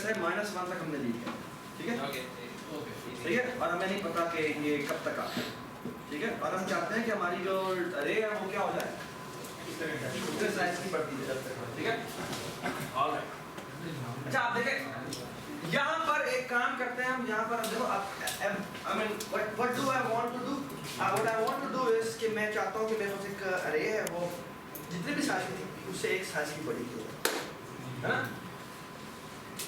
से -1 तक हमने लीड किया, ठीक है? ठीक है, और हमें नहीं पता कि ये कब तक आता है, ठीक है? और हम चाहते हैं कि हमारी जो अरे है वो क्या हो जाए, उसके साइज की बढ़ती है, ठीक है? ऑलराइट, अच्छा आप देखें यहाँ पर एक काम करते हैं हम, यहाँ पर देखो I mean what do I want to do? What I want to do is कि मैं चाहता हूँ कि मेरे पास एक अरे है, वो जितने भी साइज की थी उससे एक साइज की बड़ी की हो, है ना?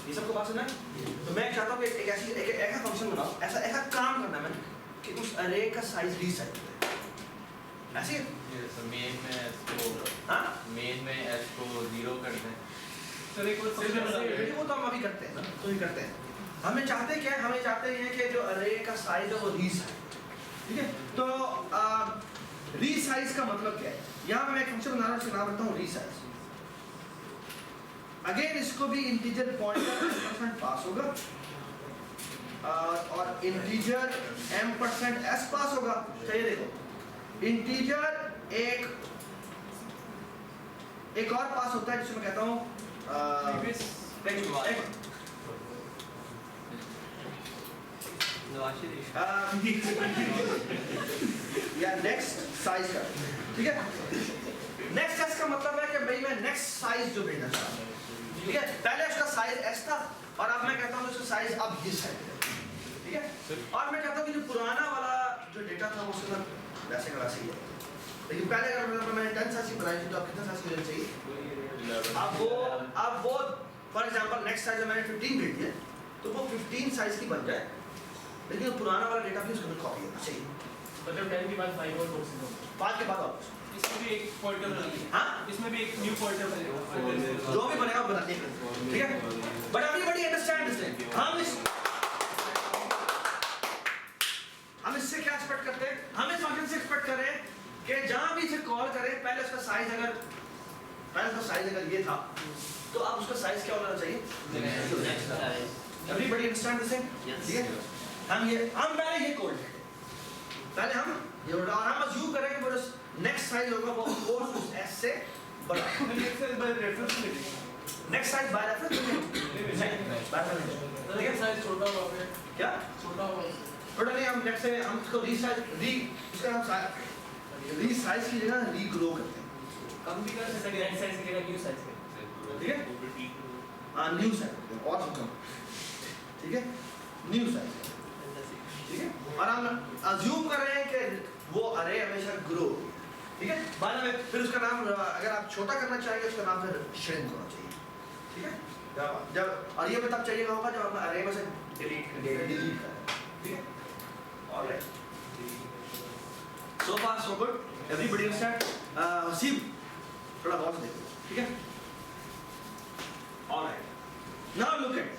ये सबको बात सुना है? तो मैं चाहता हूँ कि एक ऐसा फंक्शन बनाओ, ऐसा काम करना है कि उस अरे का साइज रीसाइज हो, ऐसे मेन में s को जीरो कर दें। वो तो हम अभी करते हैं ना, तो ही करते हैं। हमें चाहते क्या है, हमें चाहते हैं कि जो अरे का साइज है वो रीसाइज, ठीक है? तो रीसाइज का मतलब क्या है? यहाँ पे मैं एक फंक्शन बना रहा हूँ, इसका नाम रखता हूँ रीसाइज। अगेन इसको भी इंटीजर पॉइंटर % पास होगा और इंटीजर m% s पास होगा। चाहिए देखो इंटीजर एक और पास होता है जिसमें कहता हूँ या नेक्स्ट साइज का, ठीक है? नेक्स्ट साइज का मतलब है कि भाई मैं नेक्स्ट साइज जो भेजना चाहता हूँ, ठीक है? पहले उसका साइज s था और अब मैं कहता हूँ उसका साइज अब ये साइज है, ठीक है? और मैं कहता हूँ कि जो पुराना वाला जो डेटा था वो उसका वैसे का वैसे ही है, लेकिन पहले अगर मैंने 10 साइज की बनाई थी तो अब कितना साइज की होनी चाहिए? अब वो फॉर एग्जांपल नेक्स्ट साइज मैंने 15 भेज दिया तो वो 15 साइज की बन जाए, लेकिन पुराना वाला डेटा भी उसका कॉपी होना चाहिए। मतलब 10 के बाद 5 और 4 से 5 के बाद और इसमें भी एक पॉइंटर बनेगा। हाँ, इसमें भी एक न्यू पॉइंटर बनेगा, जो भी बनेगा वो बताते हैं, ठीक है? But everybody understand this thing. हम इससे क्या एक्सपेक्ट करते हैं? हम इस फंक्शन से एक्सपेक्ट कर रहे हैं कि जहां भी इसे कॉल करें पहले उसका साइज अगर ये था तो अब उसका साइज क्या होना चाहिए? एवरीबॉडी अंडरस्टैंड दिस थिंग, ठीक है? हम पहले ये कोड लिखते हैं, पहले हम ये और हम अज्यूम करें कि वो जो नेक्स्ट साइज होगा वो कोर्स उस s से बड़ा। नेक्स्ट साइज बाय रेफरेंस लेंगे। नेक्स्ट साइज बाय रेफरेंस नहीं, लेकिन साइज छोटा हुआ है, क्या छोटा हुआ है? छोटा नहीं, हम नेक्स्ट से हम इसको रीसाइज उसका नाम रीसाइज की जगह रीग्रो करते हैं, कम भी कर सकते हैं, नेक्स्ट साइज की जगह न्यू साइज के, ठीक है? हाँ न्यू साइज और कम, ठीक है? न्यू साइज, ठीक है? और हम अज्यूम कर रहे हैं कि वो अरे हमेशा ग्रो, ठीक है? बाद में फिर उसका नाम अगर आप छोटा करना चाहेंगे उसका नाम फिर श्रिंक होना चाहिए, ठीक है? जब और ये तब चाहिए होगा जब हम अरे में से डिलीट करें, ठीक है? Alright, so far so good, everybody understand? Haseeb थोड़ा बहुत देखो, ठीक है? ऑलराइट, नाउ लुक एट,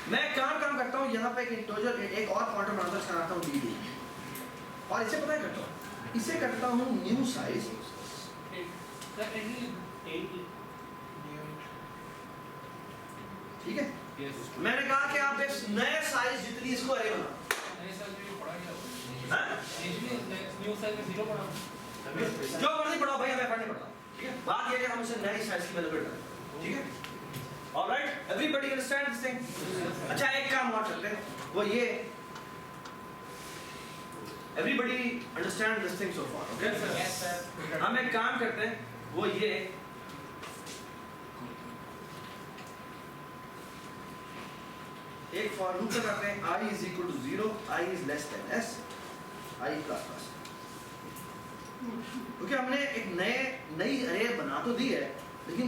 मैं काम करता हूँ यहाँ पे एक इंटीजर एक और पॉइंटर बनाता हूँ, इसका नाम है dd, और इसे पता है करता हूँ, इसे करता हूँ न्यू साइज, ठीक है? मैंने कहा कि आप एक नए साइज जितनी इसको अरे बनाओ, न्यू साइज में 0 पड़ा, जो मर्जी पढ़ाओ भाई, हमें पढ़ने पड़ता, ठीक है? बात ये है कि हम इसे नई साइज की वैल्यू करें, ठीक है? Alright, everybody understand this thing? अच्छा एक काम और करते हैं, वो ये everybody understand this thing so far, okay? Yes sir. हम एक काम करते हैं, वो ये एक फॉर लूप लगाते हैं, i is equal to 0, i is less than s, i plus plus, क्योंकि हमने एक नई अरे बना तो दी है, लेकिन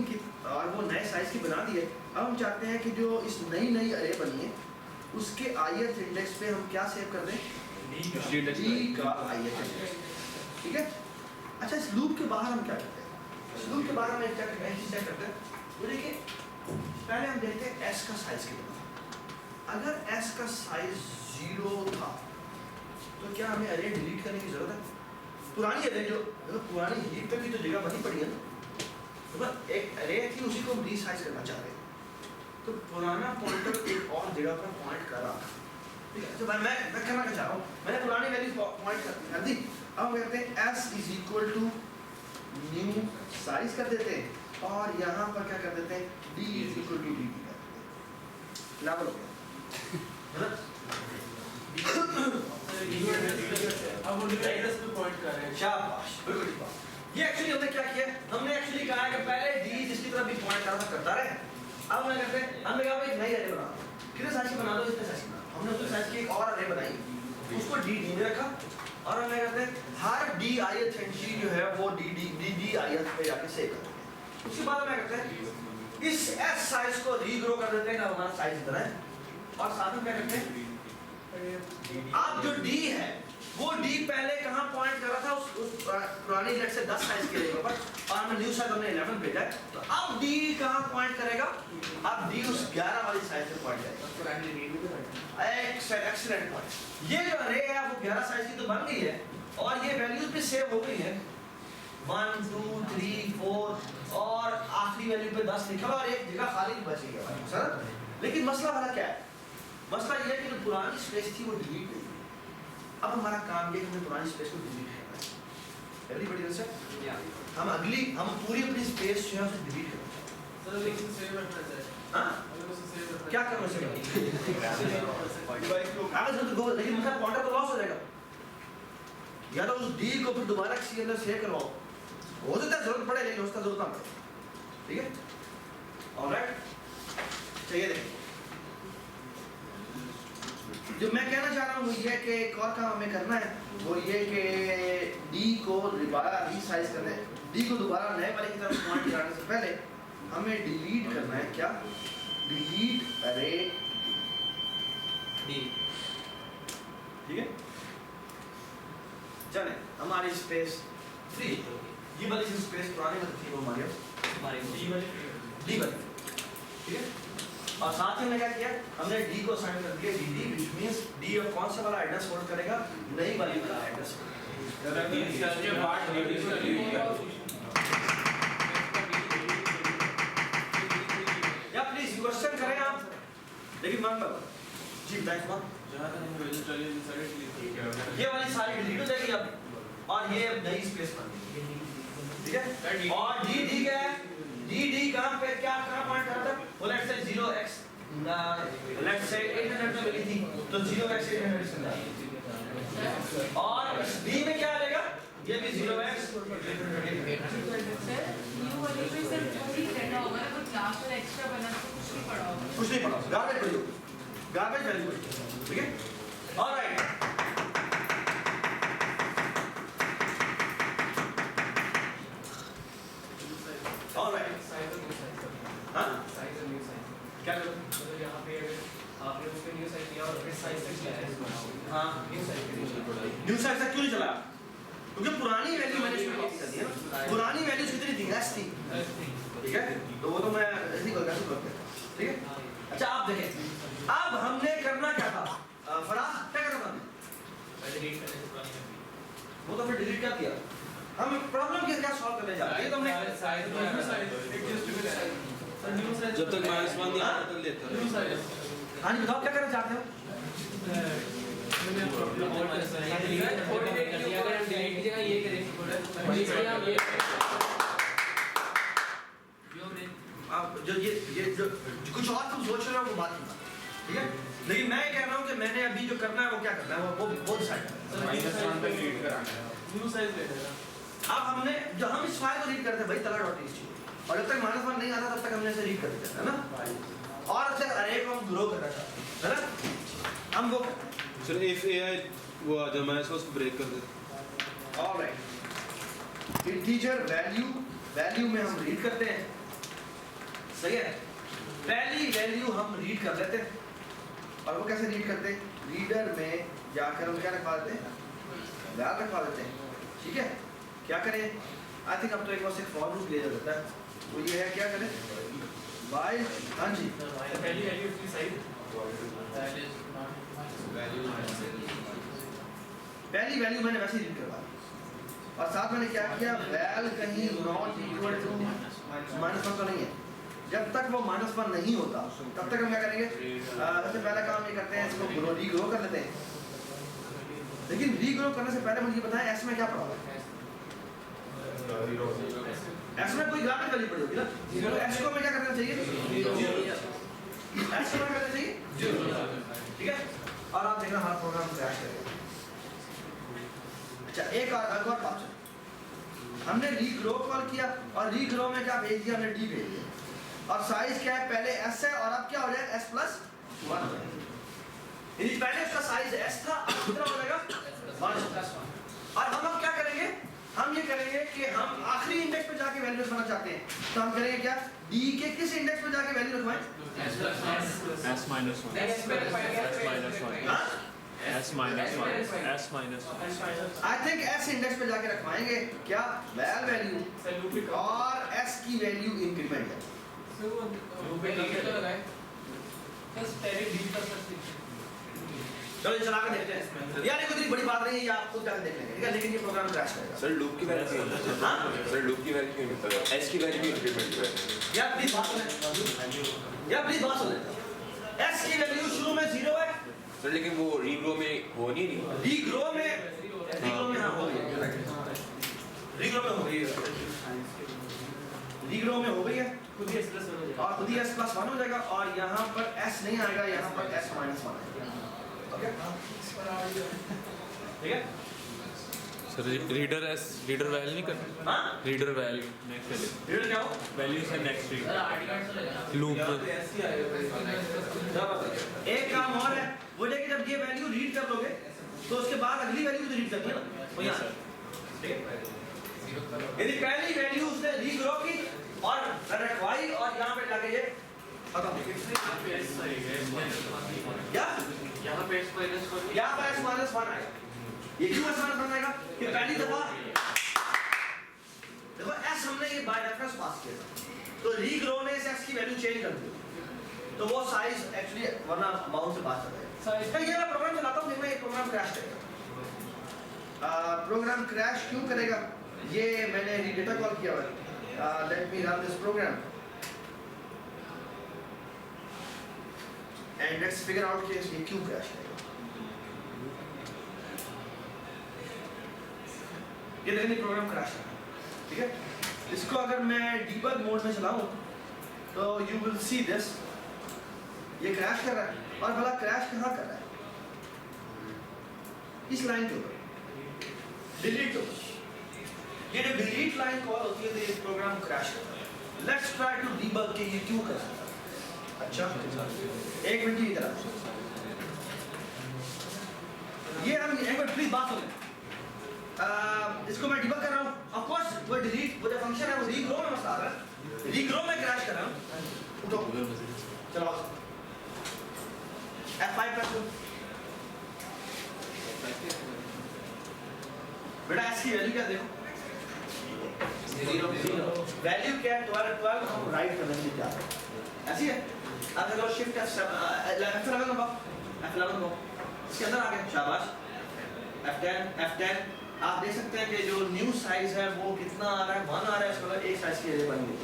और वो नए साइज की बना दी है। अब हम चाहते हैं कि जो इस नई अरे बनी है उसके ith इंडेक्स पे हम क्या सेव कर दें? d का ith इंडेक्स, ठीक है? अच्छा इस लूप के बाहर हम क्या करते हैं? इस लूप के बाहर हम एक चेक करते हैं, वो देखिए पहले हम देखते हैं s का साइज कितना था। अगर s का साइज 0 था तो क्या हमें अरे डिलीट करने की जरूरत है? पुरानी अरे जो पुरानी हीप पे भी तो जगह बनी पड़ी है ना, तो एक अरे थी उसी को हम रीसाइज करना चाह रहे हैं, तो पुराना पॉइंटर एक और जगह पर पॉइंट कर रहा था, ठीक है? तो मैं करना क्या चाह रहा हूँ, मैंने पुरानी वैल्यू पॉइंट कर दी। अब हम कहते हैं s is equal to new size कर देते हैं और यहाँ पर क्या कर देते हैं d is equal to dt कर देते हैं, लेवल हो गया है ना। अब वो एड्रेस पे पॉइंट कर रहे हैं। शाबाश, बिल्कुल ठीक बात। ये एक्चुअली हमने क्या किया, हमने एक्चुअली कहा है कि पहले डी जिसकी तरफ भी पॉइंट करता रहे। अब क्या करते हैं, हमने कहा भाई एक नई अरे बना दो, कितने साइज की बना दो, इतने साइज की बना दो। हमने उस साइज की एक और अरे बनाई, उसको डी डी में रखा, और हम क्या करते हैं हर डी ith एंट्री जो है वो डी ith पे जाके सेव करते हैं। उसके बाद क्या करते हैं, इस एस साइज को रीग्रो कर देते हैं कि हमारा साइज इतना है, और साथ में क्या करते हैं, आप जो डी है वो डी पहले कहाँ पॉइंट कर रहा था, उस पुरानी लेट से 10 साइज के लेवल पर, और हमने न्यू साइज हमने 11 भेजा है, तो अब डी कहाँ पॉइंट करेगा, अब डी उस 11 वाली साइज पे पॉइंट करेगा। Excellent point. ये जो अरे है वो 11 साइज की तो बन गई है, और ये वैल्यूज भी सेव हो गई है 1 2 3 4, और आखिरी वैल्यू पे 10 लिखा हुआ और एक जगह खाली बच गई है सर। लेकिन मसला वाला क्या है, मसला ये है कि जो पुरानी स्पेस थी वो डिलीट हुई। अब हमारा काम ये है कि हमें पुरानी स्पेस को डिलीट करना है। Everybody understand? हम पूरी अपनी स्पेस जो है उसे डिलीट करना है सर, लेकिन सेव रखना चाहिए। हां, अगर उसे सेव रखना क्या करना चाहिए, कागज में तो गो, लेकिन मतलब पॉइंटर तो लॉस हो जाएगा। या तो उस डी को फिर दोबारा किसी अंदर सेव करवाओ, हो सकता है जरूरत पड़े लेकिन उसका जरूरत ना पड़े। ठीक है, ऑलराइट। चाहिए देखिए, जो मैं कहना चाह रहा हूँ वो ये कि एक और काम हमें करना है, वो ये कि डी को दोबारा रीसाइज करना है। डी को दोबारा नए वाले की तरफ पॉइंट कराने से पहले हमें डिलीट करना है, क्या, डिलीट अरे डी। ठीक है, चले हमारी स्पेस फ्री, ये वाली स्पेस पुरानी में थी वो हमारी डी वाली। ठीक है, और साथ ही हमने क्या किया, हमने डी को असाइन कर दिया D D, which means D अब कौन सा वाला एड्रेस होल्ड करेगा, नई वाली वाला एड्रेस। या प्लीज क्वेश्चन करें आप, लेकिन मान लो जी बैक वन, ये वाली सारी डिलीट हो जाएगी अब, और ये अब नई स्पेस बन गई। ठीक है, और डी डी क्या है, डी कहां पे क्या कहां पॉइंट कर रहा था, वो let's say 0x let's say 800 में मिली थी, तो 0x 800 से मिला, और डी में क्या आएगा, ये भी 0x सर न्यू वाले पे सर वही रहना होगा ना, कुछ लास्ट में एक्स्ट्रा बना तो कुछ नहीं पड़ा होगा। कुछ नहीं पड़ा, गार्बेज वैल्यू, गार्बेज वैल्यू। ठीक है, ऑलराइट। ऑलराइट, हां साइज और न्यू साइज क्या करो, मतलब यहाँ पे आपने उसके न्यू साइज दिया और फिर साइज से किया है, हां न्यू साइज के लिए न्यू साइज तक क्यों नहीं चला, क्योंकि पुरानी वैल्यू मैंने इसमें कॉपी कर दी है ना, पुरानी वैल्यू कितनी थी, s थी। ठीक है, तो वो तो मैं ऐसे ही करता हूं। ठीक है, अच्छा आप देखें, अब हमने करना क्या था, फराज क्या करना था, डिलीट करने से पुरानी में वो तो फिर डिलीट कर दिया। हम प्रॉब्लम क्या सॉल्व करने जा रहे हैं, ये तो हमने size new size adjust to size, sir new size जब तक -1 नहीं आता तक लेता न्यू साइज। हाँ जी बताओ क्या करना चाहते हो, मैंने प्रॉब्लम और डिलीट की जगह ये करें, आप जो ये जो कुछ और तुम सोच रहे हो वो बात नहीं, ठीक है, लेकिन मैं ये कह रहा हूँ कि मैंने अभी जो करना है वो क्या करना है, वो डिसाइड करना है। -1 तक रीड कराना है। न्यू साइज ले लेना। अब हमने जो हम इस फाइल को रीड करते हैं भाई तला.txt, और जब तक -1 नहीं आता तब तक हमने इसे रीड कर देते हैं, है ना, और अच्छा अरे को हम ग्रो करना चाहते हैं, है ना, हम वो सर इफ AI वो आ जाए मैं इसको ब्रेक कर देता ऑलराइट, इंटीजर वैल्यू में हम रीड करते हैं, सही है, पहली वैल्यू हम रीड कर लेते हैं, और वो कैसे रीड करते हैं, रीडर में जाकर हम क्या रखवा देते हैं, वैल्यू रखवा देते हैं। ठीक है, क्या करें, आई थिंक अब तो एक बार से फॉर लूप ले जाता है, तो ये है क्या करें, वाइल, हाँ जी पहली वैल्यू की साइज पहली वैल्यू मैंने वैसे ही रीड करवा दी, और साथ मैंने क्या किया, वैल कहीं नॉट इक्वल टू -1 तो नहीं है, जब तक वो -1 नहीं होता तब तक हम क्या करेंगे, सबसे पहला काम ये करते हैं, इसको रीग्रो कर लेते हैं, लेकिन रीग्रो करने से पहले मुझे बताएं एस में क्या पड़ा हुआ है, एस में कोई गार्बेज वैल्यू पड़ी होगी ना, तो एस को हमें क्या करना चाहिए, एस क्या करना चाहिए 0, ठीक है। और आप देखना हमारा प्रोग्राम क्रैश करेगा। अच्छा एक और बात, हमने रीग्रो कॉल किया और रीग्रो में क्या भेज दिया, हमने डी भेज दिया और साइज क्या है, पहले एस है और अब क्या हो जाएगा s+1 हो जाएगा। यदि पहले उसका साइज s था, अब कितना हो जाएगा 1+1। और हम अब क्या करेंगे, हम ये करेंगे कि हम आखिरी इंडेक्स पे जाके वैल्यू रखना चाहते हैं, तो हम करेंगे क्या, डी के किस इंडेक्स पे जाके value रखवाएं, S minus 1. S minus 1. हाँ S minus 1. S minus 1. I think s index पे जाके रखवाएंगे क्या, वैल वैल्यू और s की वैल्यू इंक्रीमेंट है। चलो ये चला के देखते हैं, यार ये कोई इतनी बड़ी बात नहीं है, ये आप खुद जाके देख लेंगे, ठीक है, लेकिन ये प्रोग्राम क्रैश करेगा। सर लूप की वैल्यू हाँ सर लूप की वैल्यू क्यों एस की वैल्यू इंक्रीमेंट है यार प्लीज बात सुने, यार प्लीज बात सुने, s की वैल्यू शुरू में 0 है सर, लेकिन वो रीग्रो में हो नहीं रही, रीग्रो में हाँ हो गई है, रीग्रो में हो गई है, रीग्रो में हो गई है खुद ही S+1 हो जाएगा और खुद ही s+1 हो जाएगा और यहाँ पर s नहीं आएगा, यहाँ पर s -1 आएगा, ओके ठीक है। सर रीडर वैल्यू नहीं करना, हाँ reader value next value, reader क्या हो, वैल्यू से नेक्स्ट रीड लूप एक काम और है, वो है कि जब ये वैल्यू रीड कर लोगे तो उसके बाद अगली वैल्यू तो रीड करनी है ना, वो यहाँ ठीक है। यदि पहली वैल्यू उसने रीग्रो की और रखवाई और यहाँ पे जाके ये खत्म क्या, यहाँ पे S-1 यहाँ पर s-1 आएगा, ये क्यों s-1 आएगा कि पहली दफा देखो s हमने ये बाय रेफरेंस पास किया था, तो रीग्रो ने इस s की वैल्यू चेंज कर दी, तो वो साइज एक्चुअली वरना बाउंड से बात कर रहे हैं। ये मैं प्रोग्राम चलाता हूँ, देखना ये प्रोग्राम क्रैश करेगा। प्रोग्राम क्रैश क्यों करेगा, ये मैंने डेटा कॉल किया हुआ है, let me run this program and let's figure out कि ये क्यों क्रैश करेगा। ये देखिए प्रोग्राम क्रैश है, ठीक है। इसको अगर मैं डीबग मोड में चलाऊं तो यू विल सी दिस, ये क्रैश कर रहा है और भला क्रैश कहाँ कर रहा है, इस लाइन के ऊपर डिलीट हो, ये जो डिलीट लाइन कॉल होती है तो ये प्रोग्राम क्रैश करता है। लेट्स ट्राई टू डीबग कि ये क्यों कर रहा है। अच्छा एक मिनट की तरह ये हम एक मिनट प्लीज बात सुनें, इसको मैं डिबग कर रहा हूँ, ऑफ कोर्स वो डिलीट वो जो फंक्शन है वो रीग्रो में मसला आ रहा है, रीग्रो में क्रैश कर रहा हूँ, उठो चलो F5 प्रेस करो बेटा, S की वैल्यू क्या देखो, वैल्यू क्या है 12 हम राइट करने के लिए जा रहे हैं, ऐसी है। अब देखो शिफ्ट F11 दबाओ, इसके अंदर आ गए, शाबाश F10 आप देख सकते हैं कि जो न्यू साइज है वो कितना आ रहा है, 1 आ रहा है, इसका मतलब एक साइज की एरे बन गई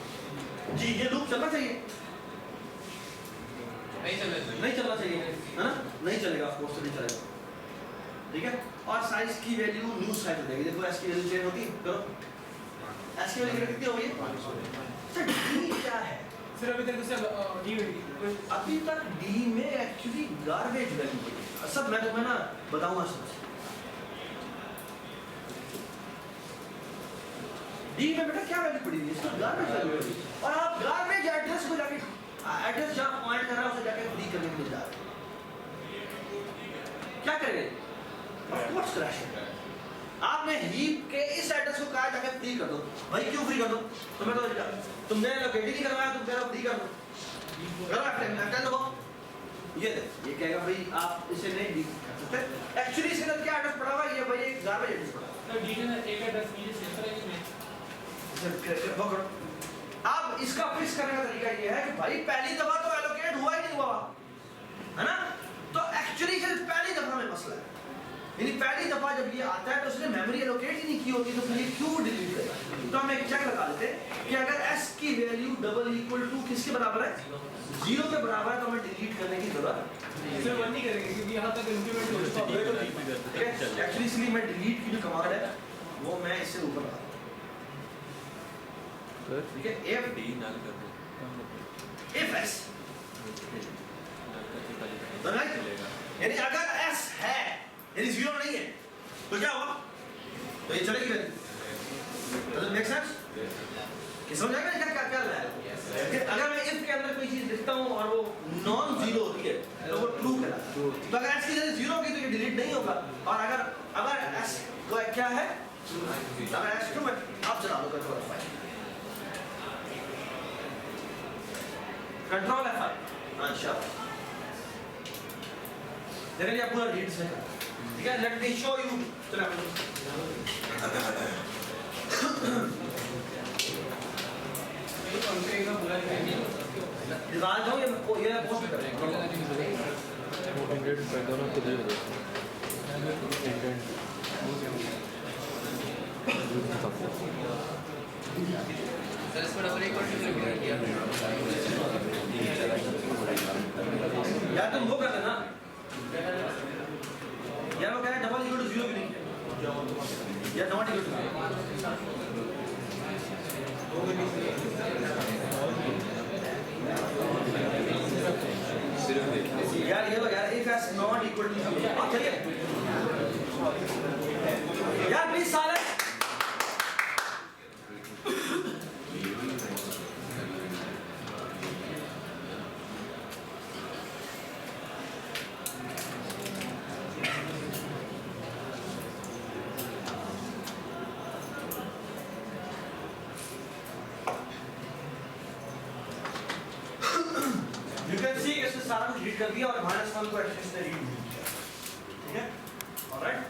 जी। ये लूप चलना चाहिए, नहीं चलना चाहिए है ना, नहीं चलेगा, ऑफ कोर्स नहीं चलेगा, ठीक है। और साइज की वैल्यू न्यू साइज हो जाएगी, देखो S की वैल्यू चेंज होती है, करो S की वैल्यू कितनी हो गई, अच्छा D क्या है सर अभी तक उसे डी में अभी तक D में एक्चुअली गार्बेज वैल्यू पड़ी है, सब मैं तुम्हें ना बताऊंगा सब। D में बेटा क्या वैल्यू पड़ी है, इसका गार्बेज वैल्यू है, और आप गार्बेज एड्रेस को जाके एड्रेस जहां पॉइंट कर रहा है उसे जाके फ्री करने के लिए जा रहे हैं, क्या करेंगे, ऑफ कोर्स क्रैश है। आपने हीप के इस एड्रेस को कहा जाके फ्री कर दो, भाई क्यों फ्री कर दो, तुम्हें तो तुमने लोकेट ही नहीं करवाया, तुम कह रहे हो फ्री कर दो, करो F10 दबाओ, ये कहेगा भाई आप इसे नहीं डी कर सकते, एक्चुअली इसके अंदर क्या एड्रेस पड़ा हुआ है, ये भाई एक गार्बेज एड्रेस पड़ा है, सर डी ने एक एड्रेस नीचे सेव करेंगे में वो करो। अब इसका फिक्स करने का तरीका ये है कि भाई पहली दफा तो एलोकेट हुआ ही नहीं हुआ है ना, तो एक्चुअली सिर्फ पहली दफा में मसला है, यानी पहली दफा जब ये आता है तो उसने मेमोरी एलोकेट ही नहीं की होती, तो फिर ये क्यों डिलीट करेगा। तो हम एक चेक लगा लेते हैं कि अगर s की वैल्यू = किसके बराबर है, 0 के बराबर है, तो हमें डिलीट करने की जरूरत सर 1 नहीं करेंगे क्योंकि यहाँ तक इंक्रीमेंट हो चुका है, एक्चुअली इसलिए मैं डिलीट की जो कमांड है वो मैं इससे ऊपर लगा, ठीक है। if s यानी अगर s है यानी 0 नहीं है तो क्या हुआ, तो ये चलेगी value. Does it make sense? ये समझ आएगा क्या क्या क्या है? कि अगर मैं if के अंदर कोई चीज लिखता हूँ और वो नॉन जीरो होती है तो वो ट्रू कहलाता है। तो अगर s की जगह 0 होगी तो ये डिलीट नहीं होगा, और अगर s को क्या है, अगर s ट्रू है आप चला लो कंट्रोल F5, कंट्रोल F5। अच्छा देखिए ये पूरा रीड से ठीक है। Let me show you. चलो निकाल दो ये पोस्ट कर सर इसको डबल एक और किया यार तुम वो कर देना यार, वो कह रहा है डबल इक्वल टू 0 भी नहीं है या नॉट इक्वल टू यार, ये लो यार, if s not equal to 0 चलिए यार प्लीज साइलेंस। सारा कुछ रीड कर दिया और -1 को एक्सेस से रीड किया, ठीक है। ऑलराइट,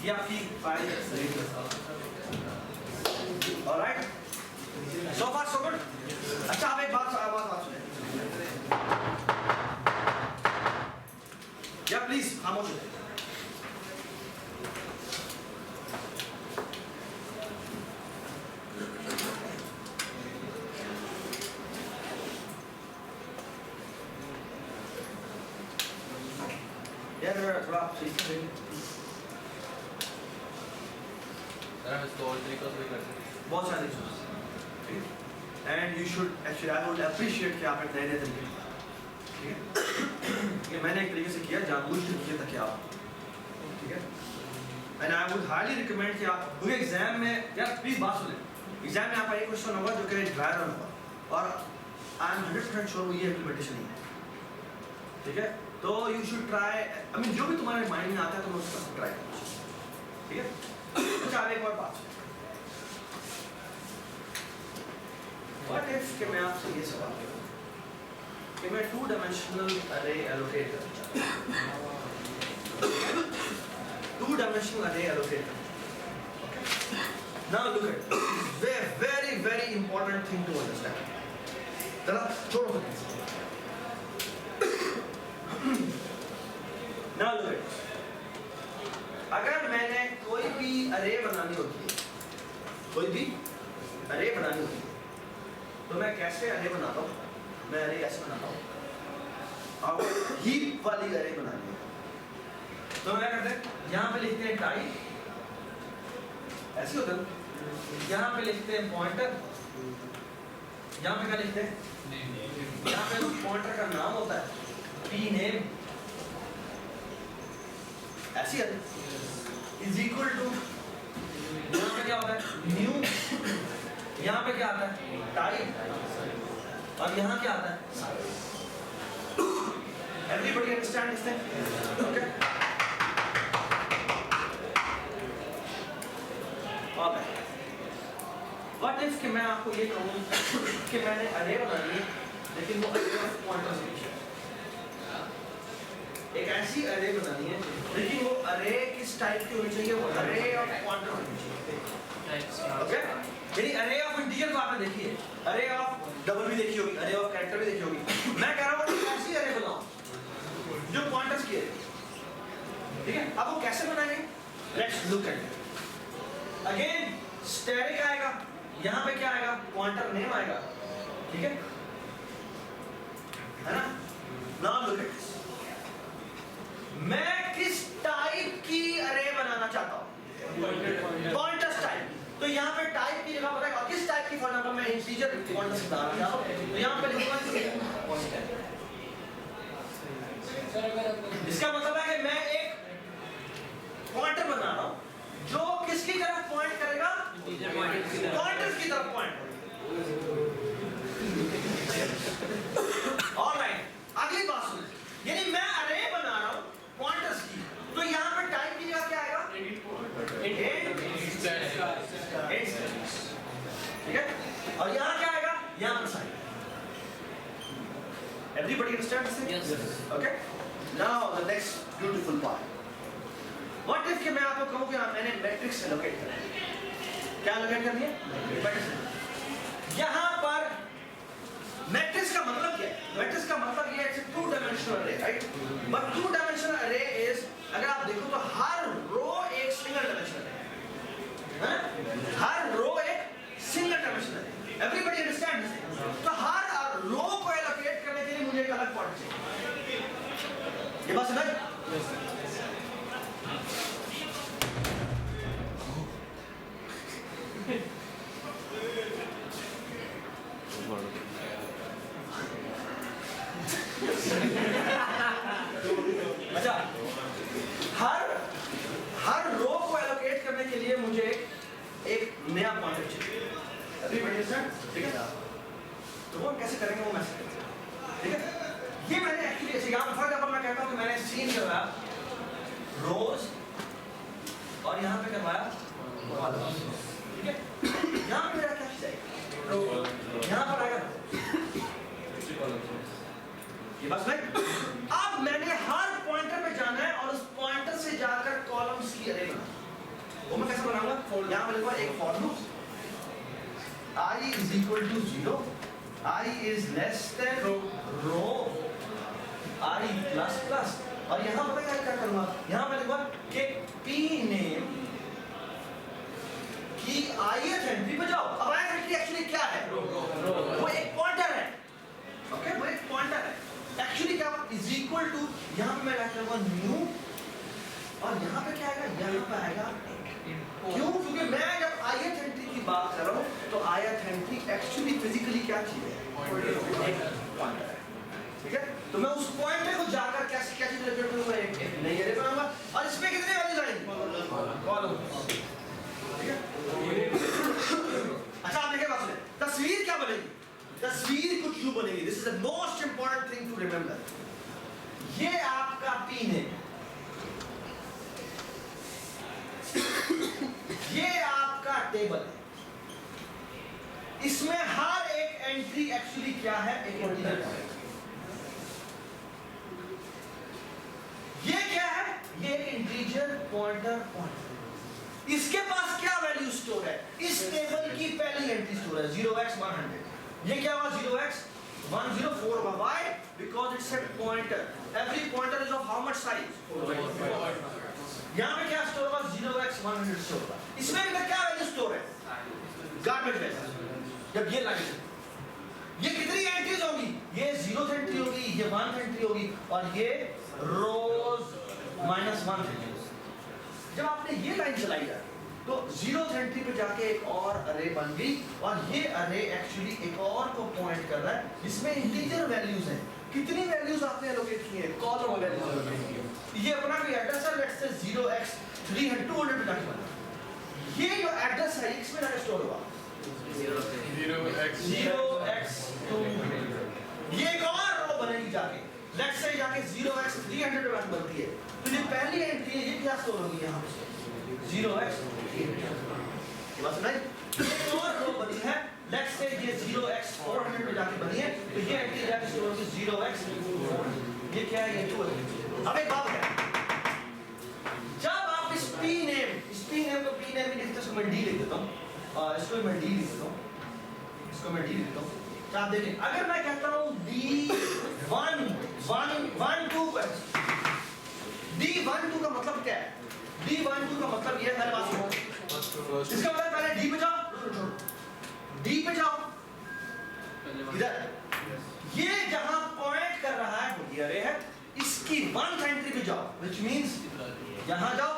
ये आपकी फाइल रीड करता है। Alright, so far so good. अच्छा आप एक बात सुने या प्लीज खामोश हो जाइए। थोड़ा आप सही से हम इसको और तरीकों से भी कर सकते हैं, बहुत सारी चीज़, and you should actually I would appreciate कि आप एक नए तरीके, ठीक है। ये मैंने एक तरीके से किया, जानबूझकर किया ताकि आप, ठीक है। And I would highly recommend कि आप पूरे एग्जाम में, यार प्लीज बात सुने, एग्जाम में आपका एक क्वेश्चन होगा जो कि ड्राई रन होगा और आई एम 100% श्योर वो ये इम्प्लीमेंटेशन नहीं है, ठीक है। तो you should try, I mean जो भी तुम्हारे माइंड में आता है तुम उसका ट्राई करो, ठीक है। अच्छा एक और बात, व्हाट इफ कि मैं आपसे ये सवाल करूं कि मैं 2 डायमेंशनल अरे एलोकेट करना चाहता हूं, 2 डायमेंशनल अरे एलोकेट करना, okay. Now look at very very important thing to understand. जरा छोड़ो तो Now look at, अगर मैंने कोई भी अरे बनानी होती है, कोई भी अरे बनानी होती है, तो मैं कैसे अरे बनाता हूँ, मैं अरे कैसे बनाता हूँ, और हीप वाली अरे बनानी है तो मैं क्या करते हैं, यहाँ पे लिखते हैं टाइप, ऐसे होता है, यहाँ पे लिखते हैं पॉइंटर, यहाँ पे क्या लिखते हैं, यहाँ पे पॉइंटर का नाम होता है p name, ऐसी है इज इक्वल टू, यहाँ पे क्या होता है न्यू, यहाँ पे क्या आता है टाइप, और यहाँ क्या आता है size. Everybody understand this thing, okay. Alright, what if कि मैं आपको ये कहूँ कि मैंने अरे बनानी है लेकिन वो अरे ऑफ पॉइंटर्स नहीं है, एक ऐसी अरे बनानी है लेकिन वो अरे किस टाइप की होनी चाहिए, वो अरे ऑफ पॉइंटर होनी चाहिए, ओके। यानी अरे ऑफ इंटीजर तो आपने देखी है, अरे ऑफ डबल भी देखी होगी, अरे ऑफ कैरेक्टर भी देखी होगी। मैं कह रहा हूँ ऐसी अरे बनाओ जो पॉइंटर्स की है, ठीक है। अब वो कैसे बनाएंगे, let's look at it. Again static आएगा, यहाँ पे क्या आएगा पॉइंटर नेम आएगा, ठीक है ना। नाउ लुक एट, मैं किस टाइप की अरे बनाना चाहता हूँ, पॉइंटर्स टाइप। तो यहाँ पे टाइप की जगह पता किस टाइप की, फॉर एग्जांपल मैं इंटीजर पॉइंटर्स बताना चाहता हूँ तो यहाँ पे लिखूंगा इसका मतलब है कि मैं एक पॉइंटर बना रहा हूं जो किसकी तरफ पॉइंट करेगा, पॉइंटर्स की तरफ पॉइंट। ऑलराइट, अगली बात सुन, यानी मैं अरे बना रहा हूं पॉइंटर्स की, तो यहां पे टाइप की जगह क्या आएगा, ठीक है, और यहां क्या आएगा, यहां पर sign. Everybody understand this? Yes. Okay. Now the next beautiful part. What if कि मैं आपको कहूँ कि मैंने मैट्रिक्स एलोकेट करना है, क्या एलोकेट करनी है, मैट्रिक्स। यहाँ पर मैट्रिक्स का मतलब क्या है, मैट्रिक्स का मतलब ये है इट्स टू डायमेंशनल अरे, राइट, बट टू डायमेंशनल अरे इज, अगर आप देखो तो हर रो एक सिंगल डायमेंशनल है, हर रो एक सिंगल डायमेंशनल है। Everybody understand this? तो हर रो को एलोकेट करने के लिए मुझे एक अलग पॉइंट चाहिए, ये बात समझ? अच्छा, हर रो को एलोकेट करने के लिए मुझे एक नया पॉइंट चाहिए। Everybody understand? ठीक है, तो वो कैसे करेंगे वो मैं ठीक है। ये मैंने एक्चुअली ऐसे यहाँ फॉर एग्जांपल मैं कहता हूँ कि मैंने सीन करवाया रोज और यहाँ पे करवाया कॉलम्स, ठीक है। यहाँ पे मेरा क्या चाहिए, यहाँ पर आएगा ये बस नहीं। अब मैंने हर पॉइंटर पे जाना है और उस पॉइंटर से जाकर कॉलम्स की अरे बनाना। वो मैं कैसे बनाऊंगा, यहाँ पे लिखूंगा एक for loop I is equal to 0, I is less than row I plus plus, और यहाँ पता क्या करूँगा, यहाँ मैं लिखूँगा कि P name की ith एंट्री पे जाओ। अब ith एंट्री एक्चुअली क्या है, वो एक पॉइंटर है, ओके, वो एक पॉइंटर है। एक्चुअली क्या is equal to, यहाँ पे मैं करूँगा न्यू, और यहाँ पे क्या आएगा, यहाँ पे आएगा क्यों, क्योंकि मैं जब ith एंट्री की बात कर रहा हूँ तो ith एंट्री एक्चुअली फिजिकली क्या चीज है, पॉइंटर है, ठीक है। तो मैं उस पॉइंटर को जाकर कैसे क्या चीज एलोकेट करूंगा, एक नई अरे बनाऊंगा, और इसमें कितने वैल्यूज आएंगे, कॉलम, ठीक है। अच्छा, आप देखिए बात सुनिए, तस्वीर क्या बनेगी, तस्वीर कुछ यूं बनेगी। This is the most important thing to remember. ये आपका पी है, ये आपका टेबल है, इसमें हर एक एंट्री एक्चुअली क्या है, एक इंटीजर है। ये क्या है, ये एक इंटीजर पॉइंटर पॉइंटर। इसके पास क्या वैल्यू स्टोर है, इस टेबल की पहली एंट्री स्टोर है 0x100। ये क्या हुआ 0x104 हुआ, why, because it's a pointer. Every pointer is of how much size, यहाँ पे क्या स्टोर होगा 0x100 स्टोर होगा। इसमें भी क्या वैल्यू स्टोर है, गार्बेज वैल्यू। जब ये लाइन, ये कितनी एंट्रीज होगी, ये 0th एंट्री होगी, ये 1th एंट्री होगी, और ये रोज -1 एंट्री। जब आपने ये लाइन चलाई है तो 0th एंट्री पे जाके एक और अरे बन गई, और ये अरे एक्चुअली एक और को पॉइंट कर रहा है जिसमें इंटीजर वैल्यूज हैं। कितनी वैल्यूज आपने एलोकेट की है, कॉलम वैल्यूज एलोकेट की है। ये अपना भी एड्रेस है, लेट्स से 0x300 200 पे जाके बना। ये जो एड्रेस है इसमें जाके स्टोर हुआ 0x200। ये एक और रो बनेगी जाके, लेट्स से जाके 0x300 पे बनती है, तो ये पहली एंट्री है, ये क्या स्टोर होगी यहाँ पे 0x300। ये बात सुनाई, एक और रो बनी है, लेट्स से ये 0x400 पे जाके बनी है, तो ये एंट्री जाके स्टोर होगी 0x400। ये क्या है, ये 2 है। अब एक बात है, जब आप इस P नेम को P नेम में लिखते, इसको मैं D लिख देता हूँ, इसको मैं D लिख देता हूँ, इसको मैं D लिख देता हूँ। तो आप देखें, अगर मैं कहता हूँ D12 D12 का मतलब क्या है, D12 का मतलब ये है, मेरे पास इसका मतलब पहले D पे जाओ, D पे जाओ, इधर ये जहां पॉइंट कर रहा है वो ये अरे है, इसकी 1th एंट्री पे जाओ, which means यहां जाओ,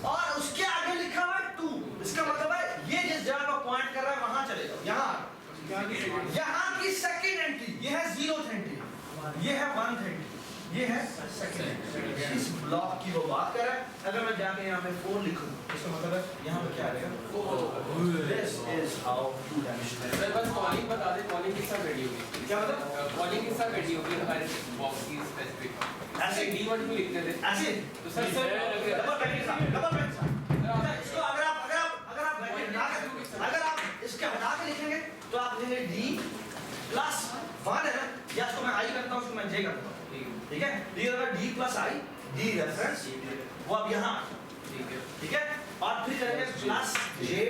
और उसके आगे लिखा हुआ है 2। इसका मतलब है ये जिस जगह पर पॉइंट कर रहा है वहां चले जाओ, यहां की सेकंड एंट्री, ये है 0th एंट्री, ये है 1th एंट्री, ये है सेकंड। इस ब्लॉक की वो बात कर रहा है। अगर मैं जाके यहाँ पे 4 लिखूँ इसका मतलब है यहाँ पे क्या आएगा? This is how 2 dimensional। Sir बस कॉलिंग बता दे, कॉलिंग किस साथ रेडी होगी? क्या मतलब? कॉलिंग किस साथ रेडी होगी हमारे बॉक्स की स्पेसिफिक? ऐसे D1 को लिखते थे। ऐसे तो सर डबल ब्रैकेट के साथ, डबल ब्रैकेट के साथ। इसको अगर आप ब्रैकेट हटा के, अगर आप इसके हटा के लिखेंगे तो आप लिखेंगे D+1 है ना, या इसको मैं I करता हूँ, इसको मैं J करता हूँ, ठीक है? ये होगा D+I, D रेफरेंस, वो अब यहाँ, ठीक है? और फिर करेंगे +J0।